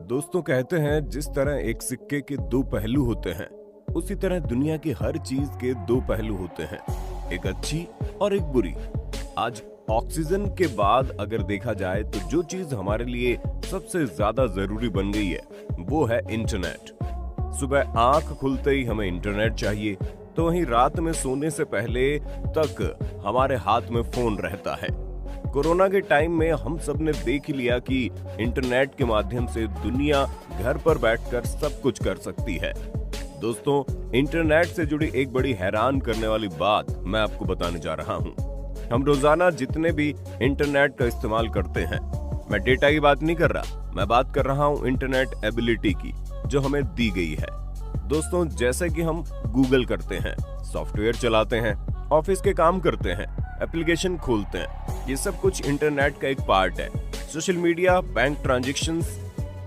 दोस्तों कहते हैं जिस तरह एक सिक्के के दो पहलू होते हैं, उसी तरह दुनिया की हर चीज के दो पहलू होते हैं, एक अच्छी और एक बुरी। आज ऑक्सीजन के बाद अगर देखा जाए तो जो चीज हमारे लिए सबसे ज्यादा जरूरी बन गई है वो है इंटरनेट। सुबह आंख खुलते ही हमें इंटरनेट चाहिए, तो वहीं रात में सोने से पहले तक हमारे हाथ में फोन रहता है। कोरोना के टाइम में हम सब ने देख लिया कि इंटरनेट के माध्यम से दुनिया घर पर बैठकर सब कुछ कर सकती है। दोस्तों, इंटरनेट से जुड़ी एक बड़ी हैरान करने वाली बात मैं आपको बताने जा रहा हूं। हम रोजाना जितने भी इंटरनेट का इस्तेमाल करते हैं, मैं डेटा की बात नहीं कर रहा, मैं बात कर रहा हूं इंटरनेट एबिलिटी की, जो हमें दी गई है। दोस्तों, जैसे कि हम गूगल करते हैं, सॉफ्टवेयर चलाते हैं, ऑफिस के काम करते हैं, एप्लीकेशन खोलते हैं, ये सब कुछ इंटरनेट का एक पार्ट है। Social media, bank transactions,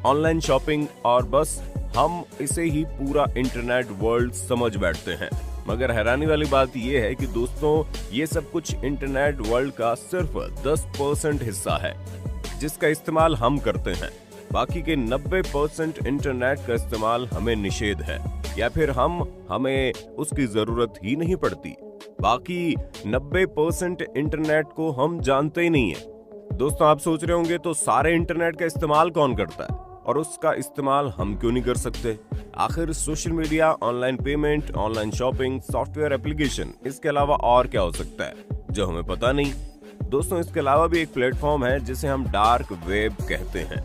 online shopping, और बस हम इसे ही पूरा इंटरनेट वर्ल्ड समझ बैठते हैं। मगर हैरानी वाली बात यह है कि दोस्तों, ये सब कुछ इंटरनेट वर्ल्ड का सिर्फ 10% हिस्सा है जिसका इस्तेमाल हम करते हैं। बाकी के 90% इंटरनेट का इस्तेमाल हमें निषेध है, या फिर हमें उसकी जरूरत ही नहीं पड़ती। बाकी 90% इंटरनेट को हम जानते ही नहीं है। दोस्तों, आप सोच रहे होंगे तो सारे इंटरनेट का इस्तेमाल कौन करता है और उसका इस्तेमाल हम क्यों नहीं कर सकते? आखिर social media, online payment, online shopping, software application, इसके अलावा और क्या हो सकता है जो हमें पता नहीं? दोस्तों, इसके अलावा भी एक प्लेटफॉर्म है जिसे हम डार्क वेब कहते हैं।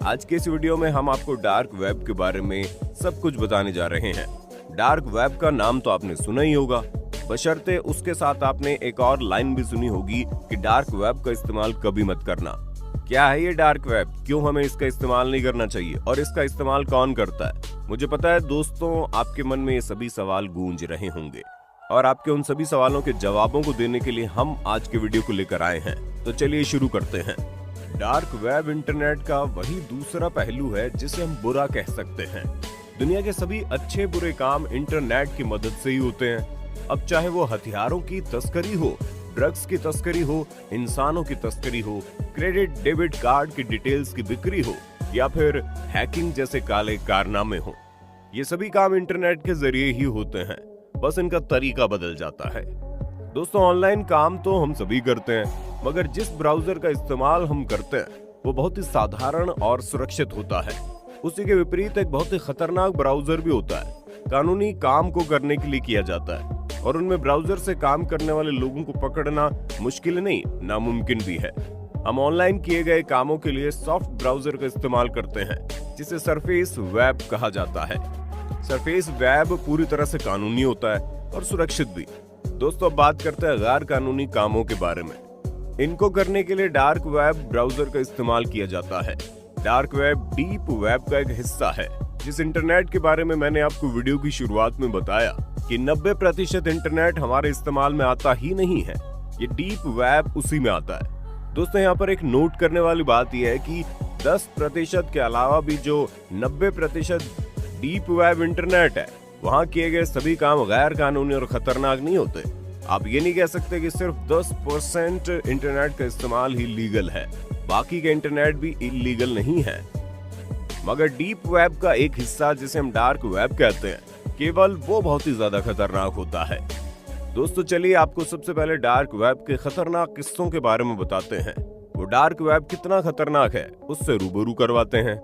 आज के इस वीडियो में हम आपको डार्क वेब के बारे में सब कुछ बताने जा रहे हैं। डार्क वेब का नाम तो आपने सुना ही होगा, बशर्ते उसके साथ आपने एक और लाइन भी सुनी होगी कि डार्क वेब का इस्तेमाल कभी मत करना। क्या है ये डार्क वेब, क्यों हमें इसका इस्तेमाल नहीं करना चाहिए और इसका इस्तेमाल कौन करता है? मुझे पता है दोस्तों, आपके मन में ये सभी सवाल गूंज रहे होंगे, और आपके उन सभी सवालों के जवाबों को देने के लिए हम आज के वीडियो को लेकर आए हैं। तो चलिए शुरू करते हैं। डार्क वेब इंटरनेट का वही दूसरा पहलू है जिसे हम बुरा कह सकते हैं। दुनिया के सभी अच्छे बुरे काम इंटरनेट की मदद से ही होते हैं। अब चाहे वो हथियारों की तस्करी हो, ड्रग्स की तस्करी हो, इंसानों की तस्करी हो, क्रेडिट डेबिट कार्ड की डिटेल्स की बिक्री हो, या फिर हैकिंग जैसे काले कारनामे हो, ये सभी काम इंटरनेट के जरिए ही होते हैं, बस इनका तरीका बदल जाता है। दोस्तों, ऑनलाइन काम तो हम सभी करते हैं, मगर जिस ब्राउजर का इस्तेमाल हम करते हैं वो बहुत ही साधारण और सुरक्षित होता है। उसी के विपरीत एक बहुत ही खतरनाक ब्राउजर भी होता है, कानूनी काम को करने के लिए किया जाता है, और उनमें ब्राउजर से काम करने वाले लोगों को पकड़ना मुश्किल नहीं, नामुमकिन भी है। हम ऑनलाइन किए गए कामों के लिए सॉफ्ट ब्राउजर का इस्तेमाल करते हैं, जिसे सरफेस वेब कहा जाता है। सरफेस वेब पूरी तरह से कानूनी होता है और सुरक्षित भी। दोस्तों, अब बात करते हैं गैर कानूनी कामों के बारे में। इनको करने के लिए डार्क वेब ब्राउजर का इस्तेमाल किया जाता है। डार्क वेब डीप वेब का एक हिस्सा है। जिस इंटरनेट के बारे में मैंने आपको वीडियो की शुरुआत में बताया कि 90% इंटरनेट हमारे इस्तेमाल में आता ही नहीं है, ये डीप वेब उसी में आता है। दोस्तों, यहाँ पर एक नोट करने वाली बात यह है कि 10% के अलावा भी जो 90% डीप वेब इंटरनेट है, वहाँ किए गए सभी काम गैर कानूनी और खतरनाक नहीं होते। आप ये नहीं कह सकते कि सिर्फ 10% इंटरनेट का इस्तेमाल ही लीगल है, बाकी का इंटरनेट भी इलीगल नहीं है। मगर डीप वेब का एक हिस्सा, जिसे हम डार्क वेब कहते हैं, केवल वो बहुत ही ज्यादा खतरनाक होता है। दोस्तों, चलिए आपको सबसे पहले डार्क वेब के खतरनाक किस्सों के बारे में बताते हैं। वो डार्क वेब कितना खतरनाक है, उससे रूबरू करवाते हैं।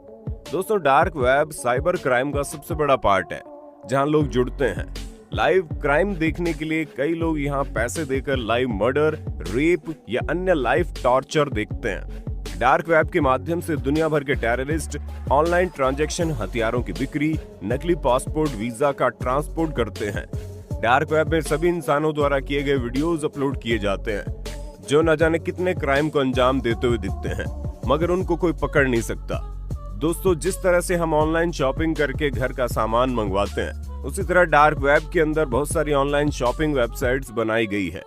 दोस्तों, डार्क वेब साइबर क्राइम का सबसे बड़ा पार्ट है, जहां लोग जुड़ते हैं। लाइव क्राइम देखने के लिए कई लोग यहाँ पैसे देकर लाइव मर्डर, रेप या अन्य लाइव टॉर्चर देखते हैं। डार्क वेब के माध्यम से दुनिया भर के टेररिस्ट ऑनलाइन ट्रांजैक्शन, हथियारों की बिक्री, नकली पासपोर्ट, वीजा का ट्रांसपोर्ट करते हैं। डार्क वेब में सभी इंसानों द्वारा किए गए वीडियोस अपलोड किए जाते हैं, जो न जाने कितने क्राइम को अंजाम देते हुए दिखते हैं, मगर उनको कोई पकड़ नहीं सकता। दोस्तों, जिस तरह से हम ऑनलाइन शॉपिंग करके घर का सामान मंगवाते हैं, उसी तरह डार्क वेब के अंदर बहुत सारी ऑनलाइन शॉपिंग वेबसाइट्स बनाई गई है,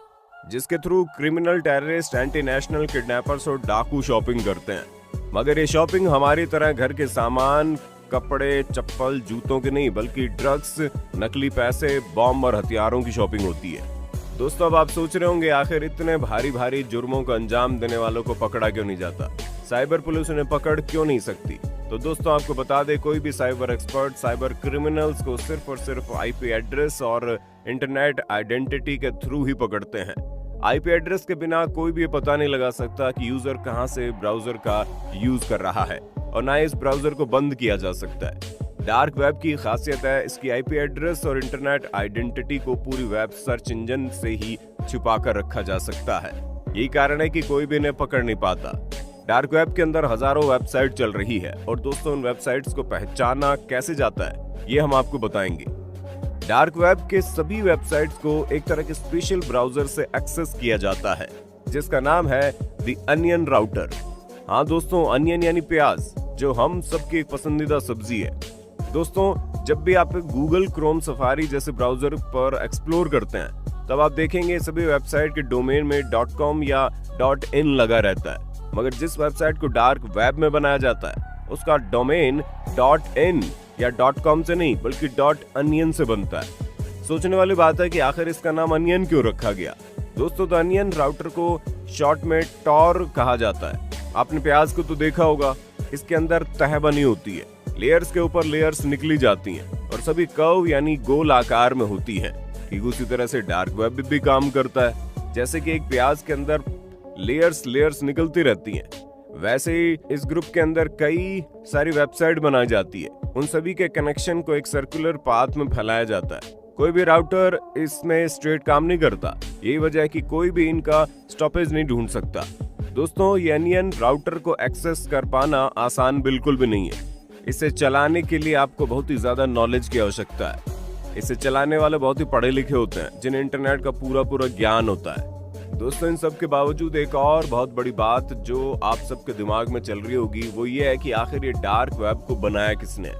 जिसके through criminal, terrorist, anti national, kidnappers और डाकू शॉपिंग करते हैं। मगर ये शॉपिंग हमारी तरह घर के सामान, कपड़े, चप्पल, जूतों के नहीं, बल्कि ड्रग्स, नकली पैसे, बॉम्ब और हथियारों की शॉपिंग होती है। दोस्तों, अब आप सोच रहे होंगे आखिर इतने भारी भारी जुर्मों को अंजाम देने वालों को पकड़ा क्यों नहीं जाता, साइबर पुलिस उन्हें पकड़ क्यों नहीं सकती? तो दोस्तों आपको बता दें, कोई भी साइबर एक्सपर्ट साइबर क्रिमिनल्स को सिर्फ और सिर्फ आईपी एड्रेस और इंटरनेट आइडेंटिटी के थ्रू ही पकड़ते हैं। आईपी एड्रेस के बिना कोई भी ये पता नहीं लगा सकता कि यूजर कहां से ब्राउजर का यूज कर रहा है, और ना इस ब्राउजर को बंद किया जा सकता है। डार्क वेब की खासियत है इसकी आईपी एड्रेस और इंटरनेट आइडेंटिटी को पूरी वेब सर्च इंजन से ही छुपा कर रखा जा सकता है। यही कारण है कि कोई भी इन्हें पकड़ नहीं पाता। डार्क वेब के अंदर हजारों वेबसाइट चल रही है, और दोस्तों उन वेबसाइट्स को पहचाना कैसे जाता है ये हम आपको बताएंगे। डार्क वेब के सभी वेबसाइट्स को एक तरह के स्पेशल ब्राउजर से एक्सेस किया जाता है, जिसका नाम है द अनियन राउटर। हाँ दोस्तों, अनियन यानी प्याज, जो हम सबकी एक पसंदीदा सब्जी है। दोस्तों जब भी आप गूगल क्रोम सफारी जैसे ब्राउजर पर एक्सप्लोर करते हैं, तब आप देखेंगे सभी वेबसाइट के डोमेन में .com या .in लगा रहता है, मगर जिस वेबसाइट को डार्क वेब में बनाया जाता है उसका डोमेन .in या .com से नहीं बल्कि .onion से बनता है। सोचने वाली बात है कि आखिर इसका नाम अनियन क्यों रखा गया। दोस्तों तो अनियन राउटर को शॉर्ट में टॉर कहा जाता है। आपने प्याज को तो देखा होगा, इसके अंदर तह बनी होती है, लेयर्स के ऊपर लेयर्स निकली जाती हैं और सभी कर्व यानी गोल आकार में होती हैं। ठीक उसी तरह से डार्क वेब भी काम करता है। जैसे कि एक प्याज के अंदर लेयर्स निकलती रहती हैं, वैसे ही इस ग्रुप के अंदर कई सारी वेबसाइट बनाई जाती है। उन सभी के कनेक्शन को एक सर्कुलर पाथ में फैलाया जाता है। कोई भी राउटर इसमें स्ट्रेट काम नहीं करता। यही वजह है कि कोई भी इनका स्टॉपेज नहीं ढूंढ सकता। दोस्तों ये अनियन राउटर को एक्सेस कर पाना आसान बिल्कुल भी नहीं है। इसे चलाने के लिए आपको बहुत ही ज्यादा नॉलेज की आवश्यकता है। इसे चलाने वाले बहुत ही पढ़े लिखे होते हैं, जिन्हें इंटरनेट का पूरा ज्ञान होता है। दोस्तों इन सब के बावजूद एक और बहुत बड़ी बात जो आप सबके दिमाग में चल रही होगी वो ये है कि आखिर ये डार्क वेब को बनाया किसने।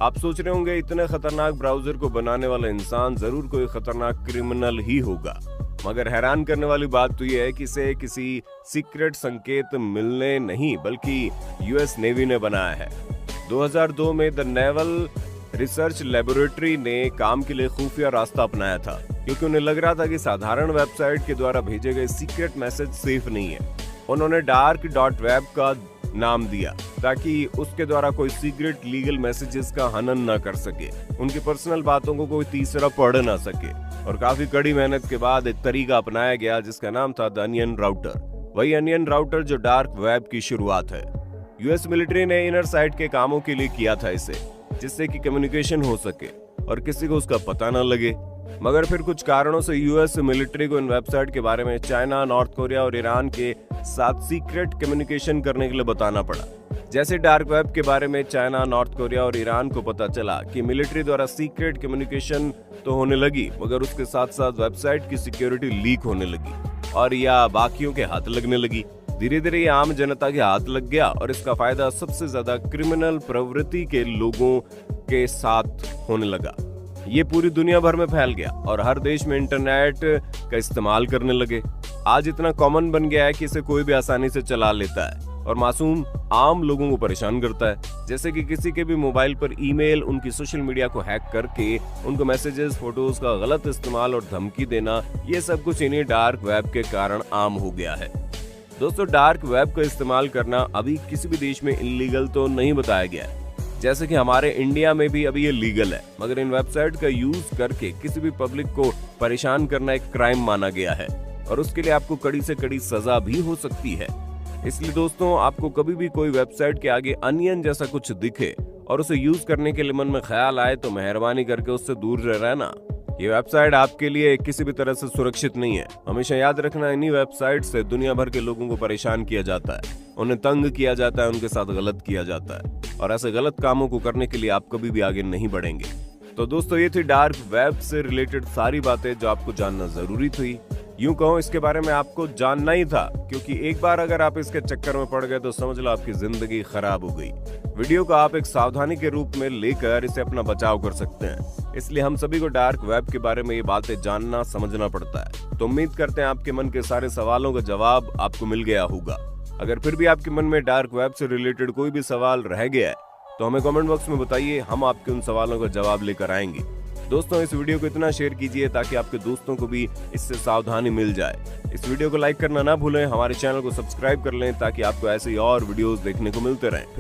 आप सोच रहे होंगे इतने खतरनाक ब्राउजर को बनाने वाला इंसान जरूर कोई खतरनाक क्रिमिनल ही होगा, मगर हैरान करने वाली बात तो ये है कि इसे किसी सीक्रेट संकेत मिलने नहीं बल्कि यूएस नेवी ने बनाया है। 2002 में द नेवल रिसर्च लेबोरेटरी ने काम के लिए खुफिया रास्ता अपनाया था, क्योंकि उन्हें लग रहा था कि साधारण वेबसाइट के द्वारा भेजे गए सीक्रेट मैसेज सेफ नहीं है। उन्होंने dark.web का नाम दिया ताकि उसके द्वारा कोई सीक्रेट लीगल मैसेजेस का हनन न कर सके, उनकी पर्सनल बातों को कोई तीसरा पढ़ ना सके। और काफी कड़ी मेहनत के बाद एक तरीका अपनाया गया जिसका नाम था द अनियन राउटर। वही अनियन राउटर जो डार्क वेब की शुरुआत है। यूएस मिलिट्री ने इनर साइट के कामों के लिए किया था इसे, जिससे कि कम्युनिकेशन हो सके और किसी को उसका पता न लगे। मगर फिर कुछ कारणों से यूएस मिलिट्री को इन वेबसाइट के बारे में चाइना, नॉर्थ कोरिया और ईरान के साथ सीक्रेट कम्युनिकेशन करने के लिए बताना पड़ा। जैसे डार्क वेब के बारे में चाइना, नॉर्थ कोरिया और ईरान को पता चला कि मिलिट्री द्वारा सीक्रेट कम्युनिकेशन तो होने लगी, मगर उसके साथ साथ वेबसाइट की सिक्योरिटी लीक होने लगी और या बाकियों के हाथ लगने लगी। धीरे धीरे ये आम जनता के हाथ लग गया और इसका फायदा सबसे ज्यादा क्रिमिनल प्रवृत्ति के लोगों के साथ होने लगा। ये पूरी दुनिया भर में फैल गया और हर देश में इंटरनेट का इस्तेमाल करने लगे। आज इतना कॉमन बन गया है कि इसे कोई भी आसानी से चला लेता है और मासूम आम लोगों को परेशान करता है। जैसे कि किसी के भी मोबाइल पर ईमेल, उनकी सोशल मीडिया को हैक करके उनको मैसेजेस, फोटोज का गलत इस्तेमाल और धमकी देना, ये सब कुछ इन्हीं डार्क वेब के कारण आम हो गया है। दोस्तों डार्क वेब का इस्तेमाल करना अभी किसी भी देश में इलीगल तो नहीं बताया गया है। जैसे कि हमारे इंडिया में भी अभी ये लीगल है, मगर इन वेबसाइट का यूज करके किसी भी पब्लिक को परेशान करना एक क्राइम माना गया है और उसके लिए आपको कड़ी से कड़ी सजा भी हो सकती है। इसलिए दोस्तों आपको कभी भी कोई वेबसाइट के आगे अनियन जैसा कुछ दिखे और उसे यूज करने के लिए मन में ख्याल आए तो मेहरबानी करके उससे दूर रहना। ये वेबसाइट आपके लिए किसी भी तरह से सुरक्षित नहीं है। हमेशा याद रखना, इन्हीं वेबसाइट से दुनिया भर के लोगों को परेशान किया जाता है, उन्हें तंग किया जाता है, उनके साथ गलत किया जाता है और ऐसे गलत कामों को करने के लिए आप कभी भी आगे नहीं बढ़ेंगे। तो दोस्तों ये थी डार्क वेब से रिलेटेड सारी बातें जो आपको जानना जरूरी थी। यूं कहो इसके बारे में आपको जानना ही था, क्योंकि एक बार अगर आप इसके चक्कर में पड़ गए तो समझ लो आपकी जिंदगी खराब हो गई। वीडियो को आप एक सावधानी के रूप में लेकर इसे अपना बचाव कर सकते हैं। इसलिए हम सभी को डार्क वेब के बारे में ये बातें जानना समझना पड़ता है। तो उम्मीद करते हैं आपके मन के सारे सवालों का जवाब आपको मिल गया होगा। अगर फिर भी आपके मन में डार्क वेब से रिलेटेड कोई भी सवाल रह गया है तो हमें कमेंट बॉक्स में बताइए, हम आपके उन सवालों का जवाब लेकर आएंगे। दोस्तों इस वीडियो को इतना शेयर कीजिए ताकि आपके दोस्तों को भी इससे सावधानी मिल जाए। इस वीडियो को लाइक करना ना भूलें, हमारे चैनल को सब्सक्राइब कर लें ताकि आपको ऐसे ही और वीडियोस देखने को मिलते रहें। फिर